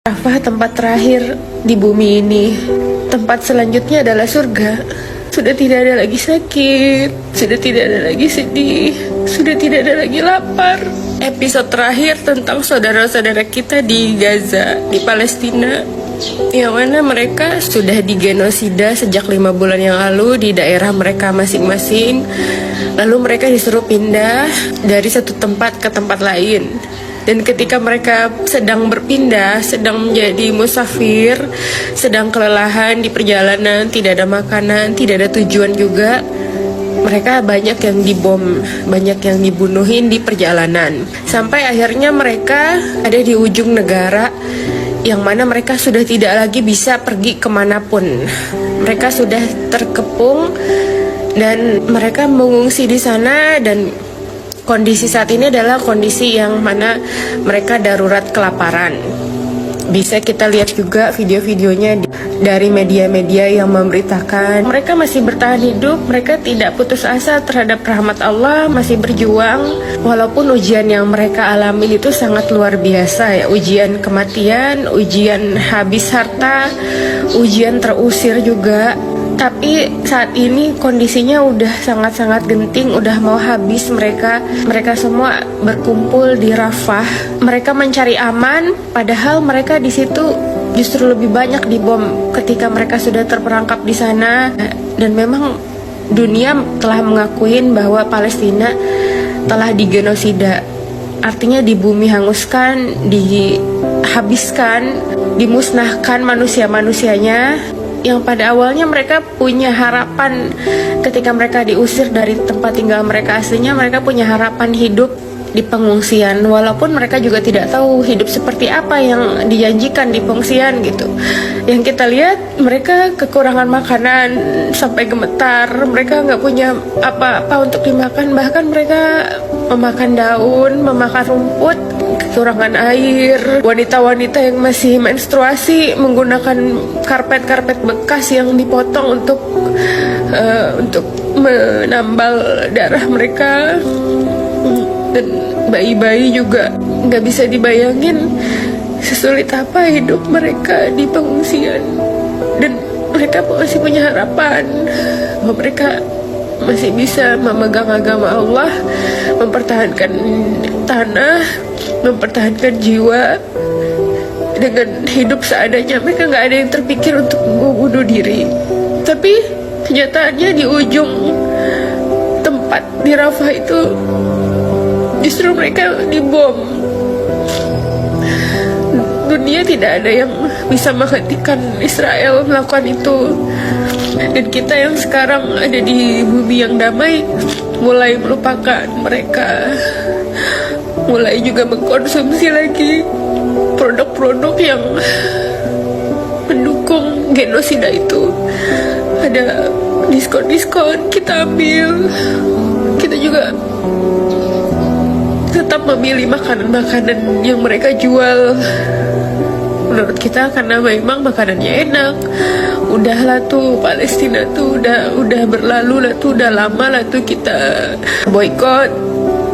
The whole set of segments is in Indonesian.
Arafah tempat terakhir di bumi ini. Tempat selanjutnya adalah surga. Sudah tidak ada lagi sakit, sudah tidak ada lagi sedih, sudah tidak ada lagi lapar. Episode terakhir tentang saudara-saudara kita di Gaza, di Palestina, yang mana mereka sudah digenosida sejak 5 bulan yang lalu di daerah mereka masing-masing. Lalu mereka disuruh pindah dari satu tempat ke tempat lain. Dan ketika mereka sedang berpindah, sedang menjadi musafir, sedang kelelahan di perjalanan, tidak ada makanan, tidak ada tujuan juga, mereka banyak yang dibom, banyak yang dibunuhin di perjalanan. Sampai akhirnya mereka ada di ujung negara, yang mana mereka sudah tidak lagi bisa pergi kemanapun. Mereka sudah terkepung dan mereka mengungsi di sana, dan kondisi saat ini adalah kondisi yang mana mereka darurat kelaparan. Bisa kita lihat juga video-videonya dari media-media yang memberitakan mereka masih bertahan hidup, mereka tidak putus asa terhadap rahmat Allah, masih berjuang walaupun ujian yang mereka alami itu sangat luar biasa ya. Ujian kematian, ujian habis harta, ujian terusir juga. Tapi saat ini kondisinya udah sangat-sangat genting, udah mau habis mereka. Mereka semua berkumpul di Rafah. Mereka mencari aman, padahal mereka di situ justru lebih banyak dibom ketika mereka sudah terperangkap di sana. Dan memang dunia telah mengakuin bahwa Palestina telah digenosida. Artinya di bumi hanguskan, dihabiskan, dimusnahkan manusia-manusianya. Yang pada awalnya mereka punya harapan ketika mereka diusir dari tempat tinggal mereka aslinya, mereka punya harapan hidup di pengungsian, walaupun mereka juga tidak tahu hidup seperti apa yang dijanjikan di pengungsian gitu. Yang kita lihat mereka kekurangan makanan sampai gemetar, mereka nggak punya apa-apa untuk dimakan, bahkan mereka memakan daun, memakan rumput, kekurangan air. Wanita-wanita yang masih menstruasi menggunakan karpet-karpet bekas yang dipotong untuk menambal darah mereka. Dan bayi-bayi juga nggak bisa dibayangin sesulit apa hidup mereka di pengungsian. Dan mereka masih punya harapan bahwa mereka masih bisa memegang agama Allah, mempertahankan tanah, mempertahankan jiwa dengan hidup seadanya. Mereka nggak ada yang terpikir untuk bunuh diri. Tapi kenyataannya di ujung tempat di Rafah itu justru mereka dibom. Dunia tidak ada yang bisa menghentikan Israel melakukan itu. Dan kita yang sekarang ada di bumi yang damai mulai melupakan mereka, mulai juga mengkonsumsi lagi produk-produk yang mendukung genosida itu. Ada diskon-diskon, kita ambil. Kita juga tetap memilih makanan-makanan yang mereka jual menurut kita karena memang makanannya enak. Udahlah tuh Palestina tuh udah berlalu lah tuh, udah lama lah tuh kita boykot.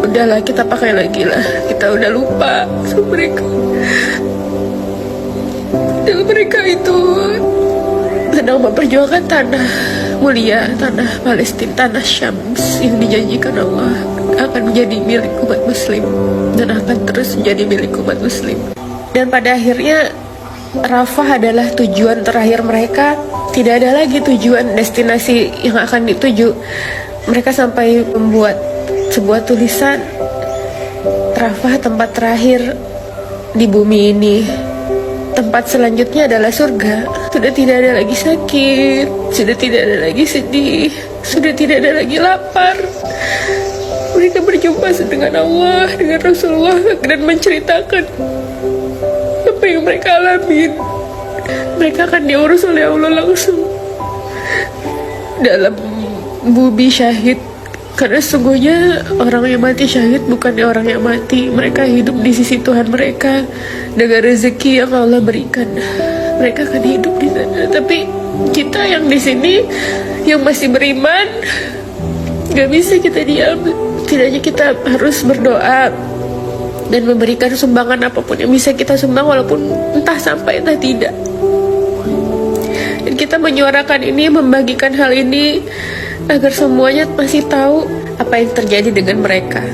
Udahlah kita pakai lagi lah, kita udah lupa sama mereka. Dan mereka itu sedang memperjuangkan tanah mulia, tanah Palestina, tanah Syams yang dijanjikan Allah akan menjadi milik umat muslim dan akan terus menjadi milik umat muslim. Dan pada akhirnya Rafah adalah tujuan terakhir mereka. Tidak ada lagi tujuan destinasi yang akan dituju. Mereka sampai membuat sebuah tulisan, Rafah tempat terakhir di bumi ini. Tempat selanjutnya adalah surga. Sudah tidak ada lagi sakit, sudah tidak ada lagi sedih, sudah tidak ada lagi lapar. Mereka berjumpa dengan Allah, dengan Rasulullah, dan menceritakan apa yang mereka alami. Mereka akan diurus oleh Allah langsung dalam bumi syahid. Karena sesungguhnya orang yang mati syahid bukannya orang yang mati. Mereka hidup di sisi Tuhan mereka dengan rezeki yang Allah berikan. Mereka akan hidup di sana. Tapi kita yang di sini, yang masih beriman, gak bisa kita diam. Setidaknya kita harus berdoa dan memberikan sumbangan apapun yang bisa kita sumbang, walaupun entah sampai entah tidak. Dan kita menyuarakan ini, membagikan hal ini agar semuanya masih tahu apa yang terjadi dengan mereka.